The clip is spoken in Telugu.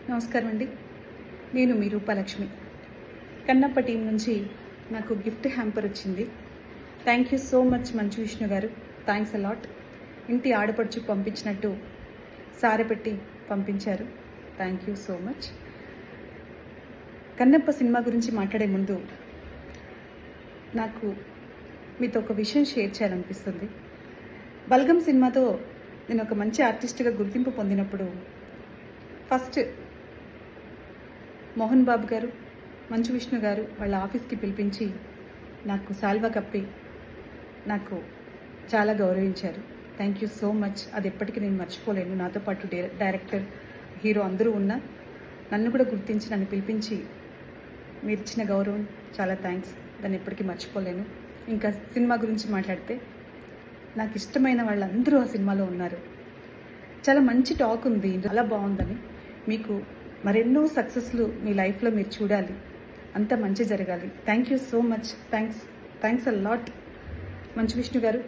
నమస్కారం అండి. నేను మీ రూపాలక్ష్మి. కన్నప్ప టీం నుంచి నాకు గిఫ్ట్ హ్యాంపర్ వచ్చింది. Thank you so much Manchu Vishnu గారు. Thanks a lot. ఇంటి ఆడపడుచు పంపించినట్టు సారెపెట్టి పంపించారు. Thank you so much. Kannappa cinema గురించి మాట్లాడే ముందు నాకు మీతో ఒక విషయం షేర్ చేయాలనిపిస్తుంది. బల్గం సినిమాతో నేను ఒక మంచి ఆర్టిస్ట్గా గుర్తింపు పొందినప్పుడు ఫస్ట్ మోహన్ బాబు గారు, మంచు విష్ణు గారు వాళ్ళ ఆఫీస్కి పిలిపించి నాకు సాల్వా కప్పి నాకు చాలా గౌరవించారు. Thank you so much. అది ఎప్పటికీ నేను మర్చిపోలేను. నాతో పాటు డైరెక్టర్, హీరో అందరూ ఉన్నా నన్ను కూడా గుర్తించి నన్ను పిలిపించి మీరు ఇచ్చిన గౌరవం చాలా థ్యాంక్స్. దాన్ని ఎప్పటికీ మర్చిపోలేను. ఇంకా సినిమా గురించి మాట్లాడితే నాకు ఇష్టమైన వాళ్ళందరూ ఆ సినిమాలో ఉన్నారు. చాలా మంచి టాక్ ఉంది, చాలా బాగుందని. మీకు మరెన్నో సక్సెస్లు మీ లైఫ్లో మీరు చూడాలి, అంత మంచి జరగాలి. Thank you so much. Thanks a lot Manchu Vishnu గారు.